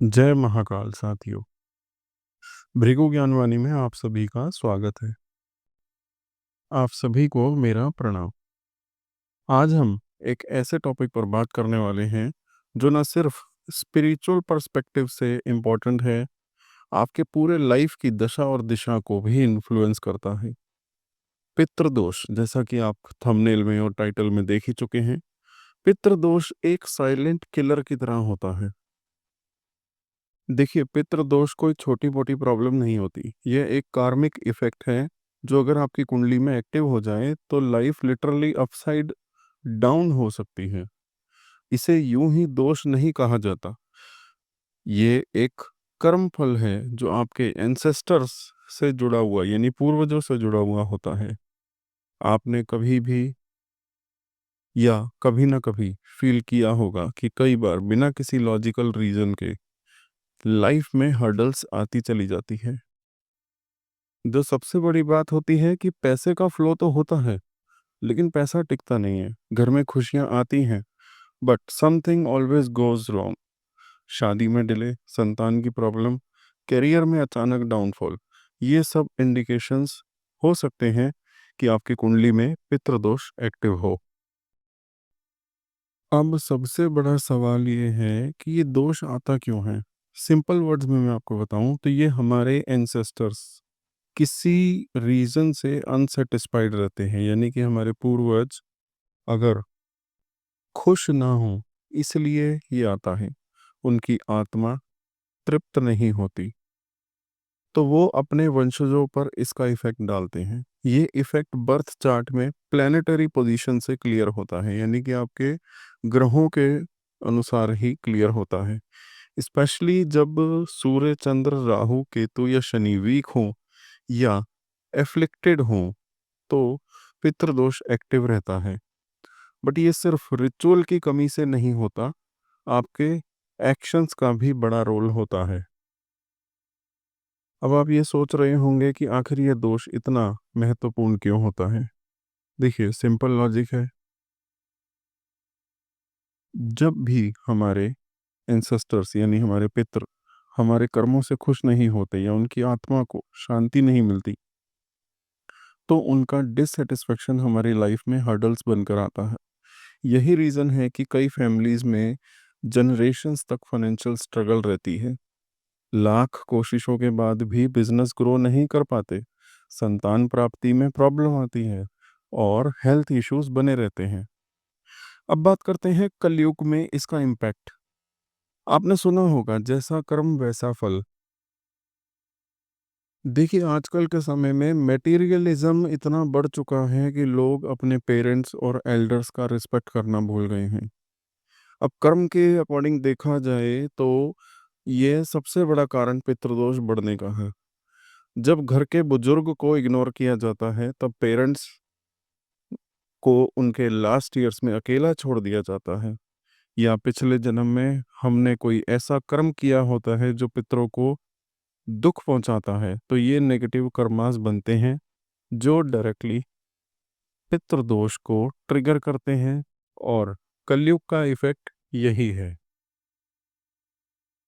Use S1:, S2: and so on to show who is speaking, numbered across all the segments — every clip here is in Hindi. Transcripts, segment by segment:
S1: जय महाकाल साथियों। भृगु ज्ञानवाणी में आप सभी का स्वागत है। आप सभी को मेरा प्रणाम। आज हम एक ऐसे टॉपिक पर बात करने वाले हैं जो न सिर्फ स्पिरिचुअल पर्सपेक्टिव से इम्पोर्टेंट है, आपके पूरे लाइफ की दशा और दिशा को भी इन्फ्लुएंस करता है। पितृदोष, जैसा कि आप थंबनेल में और टाइटल में देख ही चुके हैं, पितृदोष एक साइलेंट किलर की तरह होता है। देखिए, पितृदोष कोई छोटी-मोटी प्रॉब्लम नहीं होती। यह एक कार्मिक इफ़ेक्ट है, जो अगर आपकी कुंडली में एक्टिव हो जाए, तो लाइफ़ लिटरली अपसाइड डाउन हो सकती है। इसे यूँ ही दोष नहीं कहा जाता। ये एक कर्म फल है, जो आपके एंसेस्टर्स से जुड़ा हुआ, यानी पूर्वजों से जुड़ा हुआ होता है। आपने कभी भी या कभी न कभी फ़ील किया होगा कि कई बार बिना किसी लॉजिकल रीज़न के लाइफ़ में हर्डल्स आती चली जाती है। जो सबसे बड़ी बात होती है कि पैसे का फ्लो तो होता है, लेकिन पैसा टिकता नहीं है। घर में खुशियाँ आती हैं, but something always goes wrong. शादी में डिले, संतान की प्रॉब्लम, करियर में अचानक डाउनफॉल, ये सब इंडिकेशंस हो सकते हैं कि आपकी कुंडली में पितृदोष एक्टिव हो। अब सबसे बड़ा सवाल ये है कि ये दोष आता क्यों है? सिंपल वर्ड्स में मैं आपको बताऊँ तो ये हमारे एंसेस्टर्स किसी रीज़न से अनसैटिस्फाइड रहते हैं, यानी कि हमारे पूर्वज अगर खुश ना हों, इसलिए ये आता है। उनकी आत्मा तृप्त नहीं होती, तो वो अपने वंशजों पर इसका इफ़ेक्ट डालते हैं। ये इफ़ेक्ट बर्थ चार्ट में प्लैनेटरी पोजीशन से क्लियर होता है, यानी कि आपके ग्रहों के अनुसार ही क्लियर होता है। स्पेशली जब सूर्य, चंद्र, राहु, केतु या शनि वीक हों या एफ्लिक्टेड हों, तो पितृदोष एक्टिव रहता है। बट ये सिर्फ रिचुअल की कमी से नहीं होता, आपके एक्शंस का भी बड़ा रोल होता है। अब आप ये सोच रहे होंगे कि आखिर ये दोष इतना महत्वपूर्ण क्यों होता है? देखिए, सिंपल लॉजिक है। जब भी हमारे एंसेस्टर्स यानी हमारे पितृ हमारे कर्मों से खुश नहीं होते या उनकी आत्मा को शांति नहीं मिलती, तो उनका डिससैटिस्फैक्शन हमारी लाइफ में हर्डल्स बनकर आता है। यही रीज़न है कि कई फैमिलीज़ में जनरेशंस तक फाइनेंशियल स्ट्रगल रहती है। लाख कोशिशों के बाद भी बिजनेस ग्रो नहीं कर पाते, संतान प्राप्ति में प्रॉब्लम आती है और हेल्थ इश्यूज बने रहते हैं। अब बात करते हैं कलयुग में इसका इम्पैक्ट। आपने सुना होगा, जैसा कर्म वैसा फल। देखिए, आजकल के समय में मटेरियलिज्म इतना बढ़ चुका है कि लोग अपने पेरेंट्स और एल्डर्स का रिस्पेक्ट करना भूल गए हैं। अब कर्म के अकॉर्डिंग देखा जाए तो ये सबसे बड़ा कारण पितृदोष बढ़ने का है। जब घर के बुजुर्ग को इग्नोर किया जाता है, तब पेरेंट्स को उनके लास्ट ईयर्स में अकेला छोड़ दिया जाता है, या पिछले जन्म में हमने कोई ऐसा कर्म किया होता है जो पितरों को दुख पहुंचाता है, तो ये नेगेटिव कर्मास बनते हैं जो डायरेक्टली पितृदोष को ट्रिगर करते हैं। और कलयुग का इफेक्ट यही है।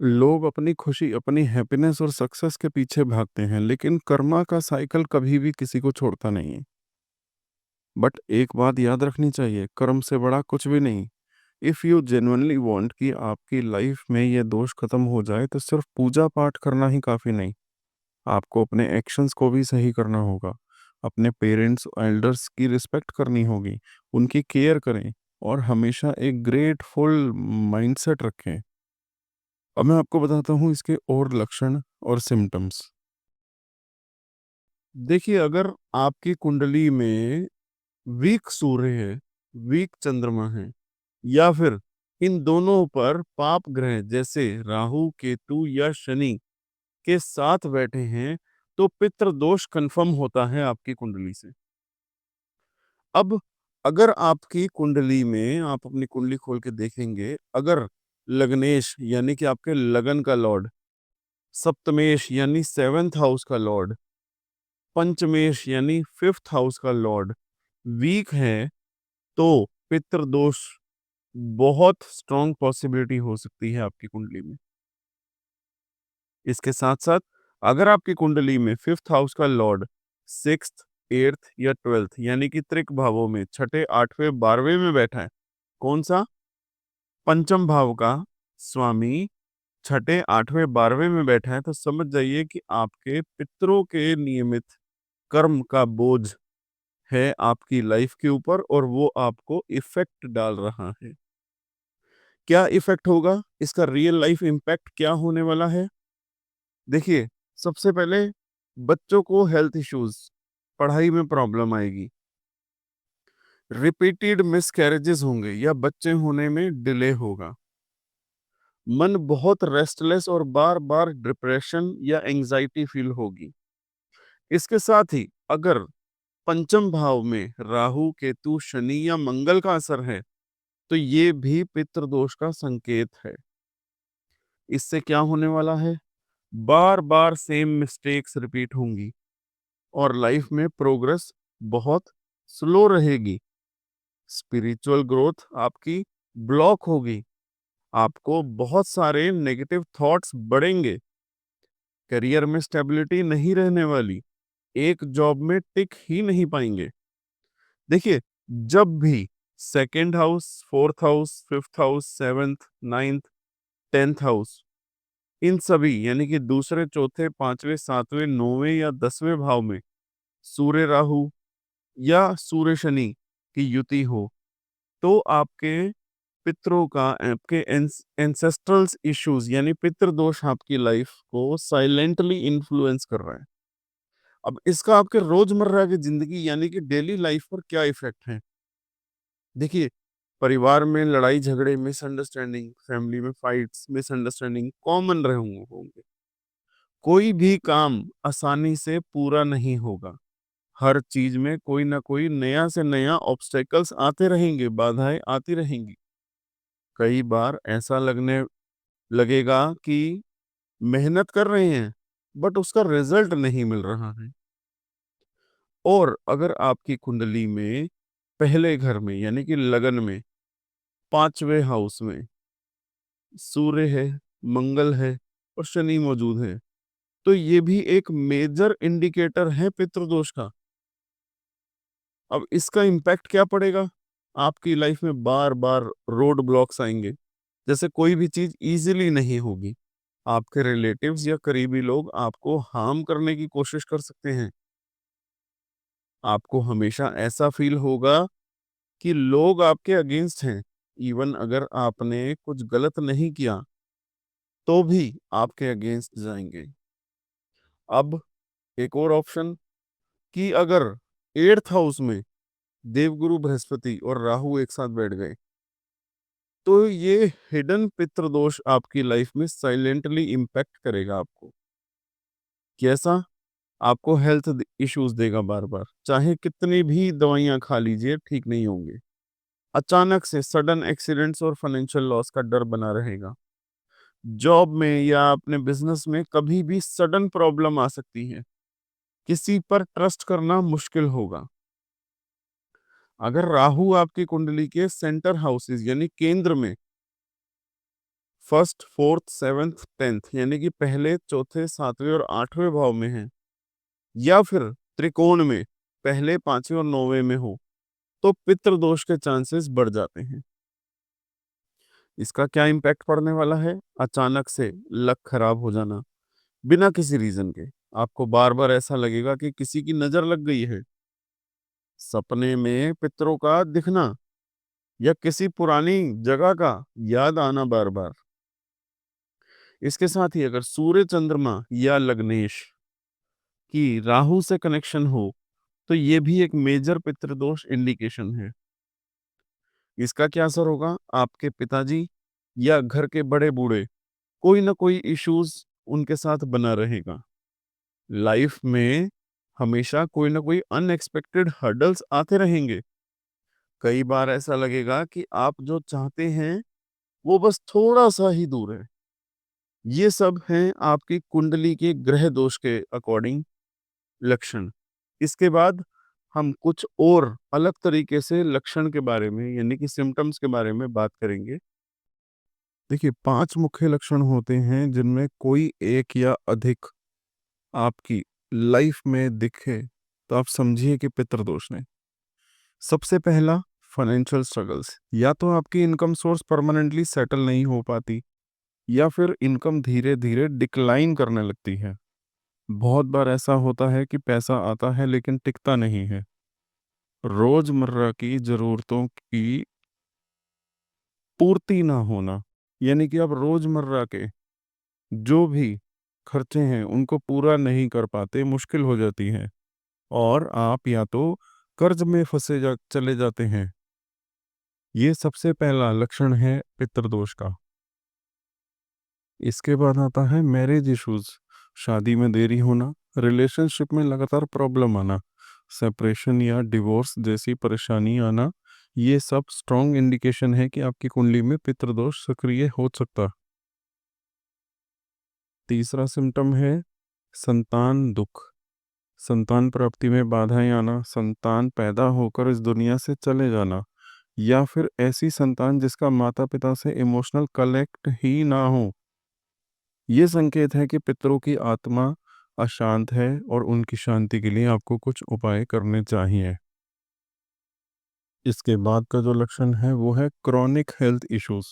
S1: लोग अपनी खुशी, अपनी हैप्पीनेस और सक्सेस के पीछे भागते हैं, लेकिन कर्मा का साइकिल कभी भी किसी को छोड़ता नहीं है। बट एक बात याद रखनी चाहिए, कर्म से बड़ा कुछ भी नहीं। इफ़ यू जेन्युइनली वांट कि आपकी लाइफ में ये दोष खत्म हो जाए, तो सिर्फ पूजा पाठ करना ही काफ़ी नहीं। आपको अपने एक्शंस को भी सही करना होगा। अपने पेरेंट्स, एल्डर्स की रिस्पेक्ट करनी होगी, उनकी केयर करें और हमेशा एक ग्रेटफुल माइंडसेट रखें। अब मैं आपको बताता हूँ इसके और लक्षण और सिम्टम्स। देखिए, अगर आपकी कुंडली में वीक सूर्य है, वीक चंद्रमा है, या फिर इन दोनों पर पाप ग्रह जैसे राहु, केतु या शनि के साथ बैठे हैं, तो पितृदोष कंफर्म होता है आपकी कुंडली से। अब अगर आपकी कुंडली में आप अपनी कुंडली खोल के देखेंगे, अगर लग्नेश यानी कि आपके लगन का लॉर्ड, सप्तमेश यानी सेवेंथ हाउस का लॉर्ड, पंचमेश यानी फिफ्थ हाउस का लॉर्ड वीक है, तो पितृदोष बहुत स्ट्रॉन्ग पॉसिबिलिटी हो सकती है आपकी कुंडली में। इसके साथ-साथ अगर आपकी कुंडली में 5th हाउस का लॉर्ड 6th, 8th या 12th यानी कि त्रिक भावों में छठे, 8वें, 12वें में बैठा है, कौन-सा? पंचम भाव का स्वामी छठे, 8वें, 12वें में बैठा है, तो समझ जाइए कि आपके पितरों के नियमित कर्म का बोझ है आपकी लाइफ के ऊपर और वो आपको इफ़ेक्ट डाल रहा है। क्या इफ़ेक्ट होगा? इसका रियल लाइफ इम्पैक्ट क्या होने वाला है? देखिए, सबसे पहले बच्चों को हेल्थ इश्यूज़, पढ़ाई में प्रॉब्लम आएगी, रिपीटेड मिसकैरेजेस होंगे या बच्चे होने में डिले होगा, मन बहुत रेस्टलेस और बार-बार डिप्रेशन या एंग्ज़ायटी फ़ील होगी। इसके साथ ही अगर पंचम भाव में राहु, केतु, शनि या मंगल का असर है, तो ये भी पितृदोष का संकेत है। इससे क्या होने वाला है? बार-बार सेम मिस्टेक्स रिपीट होंगी और लाइफ में प्रोग्रेस बहुत स्लो रहेगी। स्पिरिचुअल ग्रोथ आपकी ब्लॉक होगी। आपको बहुत सारे नेगेटिव थॉट्स बढ़ेंगे। करियर में स्टेबिलिटी नहीं रहने वाली। एक जॉब में टिक ही नहीं पाएंगे। देखिए, जब भी second house, fourth house, fifth house, seventh, ninth, 10th house, इन सभी यानी कि दूसरे, चौथे, पांचवें, सातवें, नौवें या 10वें भाव में सूर्य राहु या सूर्य शनि की युति हो, तो आपके पितरों का, आपके एंसेस्ट्रल्स इश्यूज यानी पितृ दोष आपकी लाइफ को साइलेंटली इन्फ्लुएंस कर रहा है। अब इसका आपके रोजमर्रा की जिंदगी यानी कि डेली लाइफ पर क्या इफेक्ट है? देखिए, परिवार में लड़ाई झगड़े, मिसअंडरस्टैंडिंग, फैमिली में फाइट्स, मिसअंडरस्टैंडिंग कॉमन रहे होंगे। कोई भी काम आसानी से पूरा नहीं होगा। हर चीज में कोई ना कोई नया से नया ऑब्स्टेकल्स आते रहेंगे, बाधाएं आती रहेंगी। कई बार ऐसा लगने लगेगा कि मेहनत कर रहे हैं, बट उसका रिजल्ट नहीं मिल रहा है। और अगर आपकी कुंडली में पहले घर में यानी कि लगन में 5वें हाउस में सूर्य है, मंगल है और शनि मौजूद है, तो ये भी एक मेजर इंडिकेटर है पितृदोष का। अब इसका इम्पैक्ट क्या पड़ेगा? आपकी लाइफ में बार-बार रोड ब्लॉक्स आएँगे। जैसे कोई भी चीज़ ईज़िली नहीं होगी। आपके रिलेटिव्स या करीबी लोग आपको हार्म करने की कोशिश कर सकते हैं। आपको हमेशा ऐसा फ़ील होगा कि लोग आपके अगेंस्ट हैं। इवन अगर आपने कुछ गलत नहीं किया, तो भी आपके अगेंस्ट जाएँगे। अब एक और ऑप्शन कि अगर 8th हाउस में देवगुरु बृहस्पति और राहु एक साथ बैठ गए, तो ये हिडन पितृदोष आपकी लाइफ में साइलेंटली इम्पैक्ट करेगा आपको। कैसा? आपको हेल्थ इश्यूज देगा बार-बार। चाहे कितनी भी दवाइयाँ खा लीजिए, ठीक नहीं होंगे। अचानक से सडन एक्सीडेंट्स और फाइनेंशियल लॉस का डर बना रहेगा। जॉब में या अपने बिजनेस में कभी भी सडन प्रॉब्लम आ सकती है। किसी पर ट्रस्ट करना मुश्किल होगा। अगर राहु आपकी कुंडली के सेंटर हाउसेस यानी केंद्र में फर्स्ट, फोर्थ, सेवेंथ, 10th यानी कि पहले, चौथे, सातवें और 8वें भाव में है, या फिर त्रिकोण में पहले, 5वें और 9वें में हो, तो पितृदोष के चांसेस बढ़ जाते हैं। इसका क्या इम्पैक्ट पड़ने वाला है? अचानक से लक खराब हो जाना, बिना किसी रीजन के। आपको बार-बार ऐसा लगेगा कि किसी की नज़र लग गई है। सपने में पितरों का दिखना या किसी पुरानी जगह का याद आना बार-बार। इसके साथ ही अगर सूर्य, चंद्रमा या लग्नेश की राहु से कनेक्शन हो, तो ये भी एक मेजर पितृदोष इंडिकेशन है। इसका क्या असर होगा? आपके पिताजी या घर के बड़े-बूढ़े कोई ना कोई इश्यूज उनके साथ बना रहेगा। लाइफ में हमेशा कोई ना कोई अनएक्सपेक्टेड हर्डल्स आते रहेंगे। कई बार ऐसा लगेगा कि आप जो चाहते हैं, वो बस थोड़ा-सा ही दूर है। ये सब हैं आपकी कुंडली के ग्रह दोष के अकॉर्डिंग लक्षण। इसके बाद हम कुछ और अलग तरीके से लक्षण के बारे में यानी कि सिम्टम्स के बारे में बात करेंगे। देखिए 5 मुख्य लक्षण होते हैं जिनमें कोई एक या अधिक आपकी लाइफ में दिखे तो आप समझिए कि पितृदोष ने। सबसे पहला, फाइनेंशियल स्ट्रगल्स। या तो आपकी इनकम सोर्स परमानेंटली सेटल नहीं हो पाती या फिर इनकम धीरे धीरे डिक्लाइन करने लगती है। बहुत बार ऐसा होता है कि पैसा आता है लेकिन टिकता नहीं है। रोजमर्रा की जरूरतों की पूर्ति ना होना, यानी कि आप रोजमर्रा के जो भी खर्चे हैं उनको पूरा नहीं कर पाते, मुश्किल हो जाती है और आप या तो कर्ज में चले जाते हैं। ये सबसे पहला लक्षण है पितृदोष का। इसके बाद आता है मैरिज इश्यूज, शादी में देरी होना, रिलेशनशिप में लगातार प्रॉब्लम आना, सेपरेशन या डिवोर्स जैसी परेशानी आना। ये सब स्ट्रॉन्ग इंडिकेशन है कि आपकी कुंडली में पितृदोष सक्रिय हो सकता। तीसरा सिम्टम है संतान दुख, संतान प्राप्ति में बाधाएं आना, संतान पैदा होकर इस दुनिया से चले जाना या फिर ऐसी संतान जिसका माता पिता से इमोशनल कनेक्ट ही ना हो। ये संकेत है कि पितरों की आत्मा अशांत है और उनकी शांति के लिए आपको कुछ उपाय करने चाहिए। इसके बाद का जो लक्षण है वो है क्रॉनिक हेल्थ इश्यूज।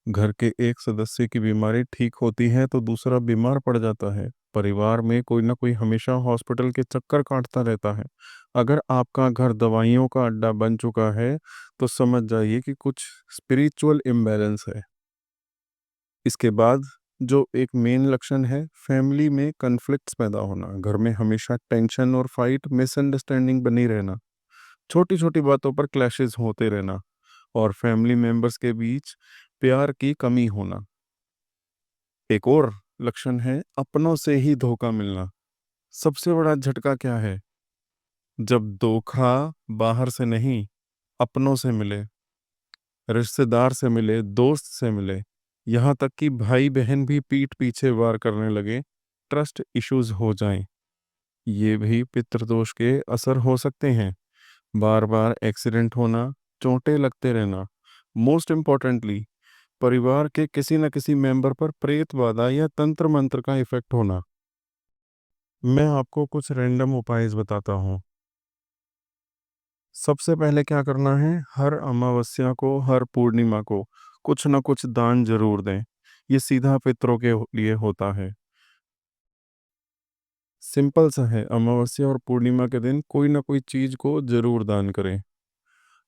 S1: घर के एक सदस्य की बीमारी ठीक होती है तो दूसरा बीमार पड़ जाता है। परिवार में कोई ना कोई हमेशा हॉस्पिटल के चक्कर काटता रहता है। अगर आपका घर दवाइयों का अड्डा बन चुका है तो समझ जाइए कि कुछ स्पिरिचुअल इम्बैलेंस है। इसके बाद जो एक मेन लक्षण है, फैमिली में कन्फ्लिक्ट्स पैदा होना, घर में हमेशा टेंशन और फाइट, मिसअंडरस्टैंडिंग बनी रहना, छोटी छोटी बातों पर क्लैशेस होते रहना और फैमिली मेंबर्स के बीच प्यार की कमी होना। एक और लक्षण है अपनों से ही धोखा मिलना। सबसे बड़ा झटका क्या है? जब धोखा बाहर से नहीं, अपनों से मिले, रिश्तेदार से मिले, दोस्त से मिले, यहाँ तक कि भाई बहन भी पीठ पीछे वार करने लगे, ट्रस्ट इश्यूज हो जाएं। ये भी पितृदोष के असर हो सकते हैं। बार बार एक्सीडेंट होना, चोटें लगते रहना, मोस्ट इम्पॉर्टेंटली परिवार के किसी न किसी मेंबर पर प्रेत बाधा या तंत्र मंत्र का इफेक्ट होना। मैं आपको कुछ रैंडम उपाय बताता हूँ। सबसे पहले क्या करना है, हर अमावस्या को, हर पूर्णिमा को कुछ ना कुछ दान जरूर दें। ये सीधा पितरों के लिए होता है। सिंपल सा है, अमावस्या और पूर्णिमा के दिन कोई ना कोई चीज को जरूर दान करें।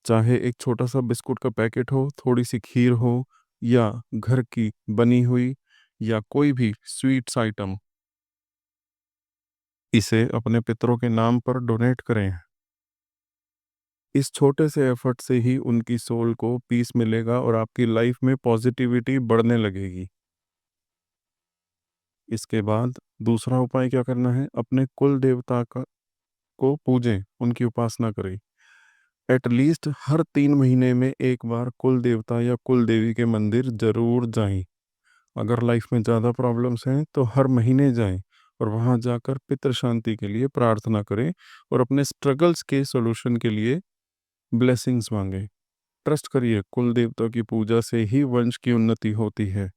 S1: चाहे एक छोटा सा बिस्कुट का पैकेट हो, थोड़ी सी खीर हो या घर की बनी हुई या कोई भी स्वीट्स आइटम, इसे अपने पितरों के नाम पर डोनेट करें। इस छोटे से एफर्ट से ही उनकी सोल को पीस मिलेगा और आपकी लाइफ में पॉजिटिविटी बढ़ने लगेगी। इसके बाद दूसरा उपाय क्या करना है, अपने कुल देवता का को पूजें, उनकी उपासना करें। एटलीस्ट हर 3 महीने में एक बार कुल देवता या कुल देवी के मंदिर जरूर जाएं। अगर लाइफ में ज़्यादा प्रॉब्लम्स हैं तो हर महीने जाएं और वहां जाकर पितृ शांति के लिए प्रार्थना करें और अपने स्ट्रगल्स के सॉल्यूशन के लिए ब्लेसिंग्स मांगे। ट्रस्ट करिए, कुल देवता की पूजा से ही वंश की उन्नति होती है।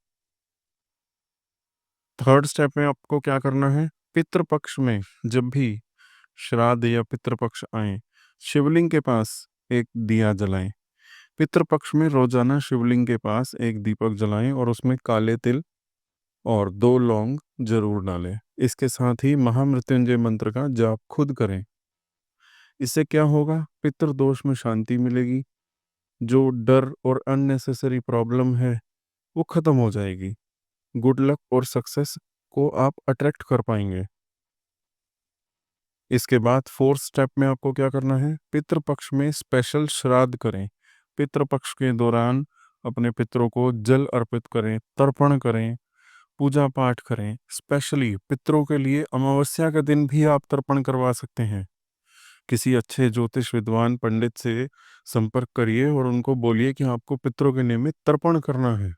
S1: थर्ड स्टेप में आपको क्या करना है, पितृपक्ष में जब भी श्राद्ध या पितृपक्ष आए, शिवलिंग के पास एक दिया जलाएं। पितृपक्ष में रोजाना शिवलिंग के पास एक दीपक जलाएं और उसमें काले तिल और 2 लौंग जरूर डालें। इसके साथ ही महामृत्युंजय मंत्र का जाप खुद करें। इससे क्या होगा, पितृदोष में शांति मिलेगी, जो डर और अननेसेसरी प्रॉब्लम है वो खत्म हो जाएगी। गुड लक और सक्सेस को आप अट्रैक्ट कर पाएंगे। इसके बाद फोर्थ स्टेप में आपको क्या करना है, पितृपक्ष में स्पेशल श्राद्ध करें। पितृपक्ष के दौरान अपने पितरों को जल अर्पित करें, तर्पण करें, पूजा पाठ करें। स्पेशली पितरों के लिए अमावस्या का दिन भी आप तर्पण करवा सकते हैं। किसी अच्छे ज्योतिष विद्वान पंडित से संपर्क करिए और उनको बोलिए कि आपको पितरों के निमित्त तर्पण करना है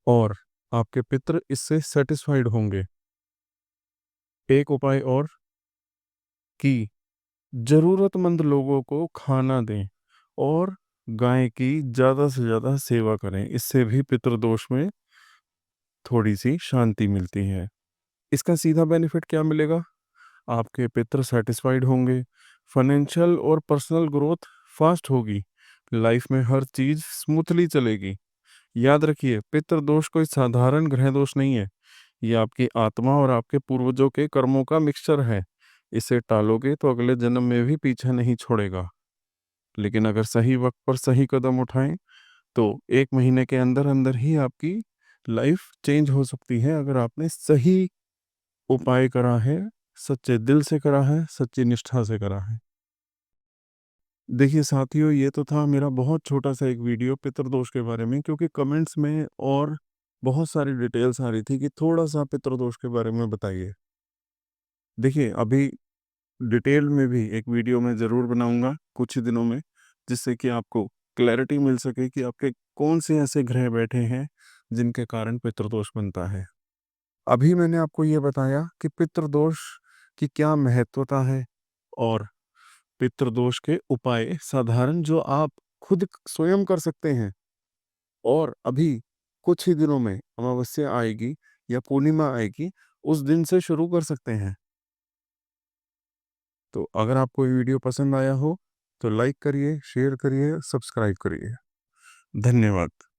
S1: और आपके पितृ इससे सेटिस्फाइड होंगे। एक उपाय और, कि ज़रूरतमंद लोगों को खाना दें और गाय की ज़्यादा से ज़्यादा सेवा करें। इससे भी पितृदोष में थोड़ी-सी शांति मिलती है। इसका सीधा बेनिफिट क्या मिलेगा? आपके पितृ सैटिस्फाइड होंगे, फाइनेंशियल और पर्सनल ग्रोथ फास्ट होगी, लाइफ में हर चीज़ स्मूथली चलेगी। याद रखिए, पितृदोष कोई साधारण ग्रह दोष नहीं है। ये आपकी आत्मा और आपके पूर्वजों के कर्मों का मिक्सचर है। इसे टालोगे तो अगले जन्म में भी पीछा नहीं छोड़ेगा। लेकिन अगर सही वक्त पर सही कदम उठाएं तो 1 महीने के अंदर-अंदर ही आपकी लाइफ चेंज हो सकती है, अगर आपने सही उपाय करा है, सच्चे दिल से करा है, सच्ची निष्ठा से करा है। देखिए साथियों, ये तो था मेरा बहुत छोटा-सा एक वीडियो पितृदोष के बारे में, क्योंकि कमेंट्स में और बहुत सारी डिटेल्स आ रही थी कि थोड़ा-सा पितृदोष के बारे में बताइए। देखिए, अभी डिटेल में भी एक वीडियो मैं ज़रूर बनाऊँगा कुछ ही दिनों में, जिससे कि आपको क्लैरिटी मिल सके कि आपके कौन से ऐसे ग्रह बैठे हैं, जिनके कारण पितृदोष बनता है। अभी मैंने आपको ये बताया कि पितृदोष की क्या महत्वता है और पितृदोष के उपाय साधारण जो आप खुद स्वयं कर सकते हैं, और अभी कुछ ही दिनों में अमावस्या आएगी या पूर्णिमा आएगी, उस दिन से शुरू कर सकते हैं। तो अगर आपको ये वीडियो पसंद आया हो तो लाइक करिए, शेयर करिए, सब्सक्राइब करिए। धन्यवाद।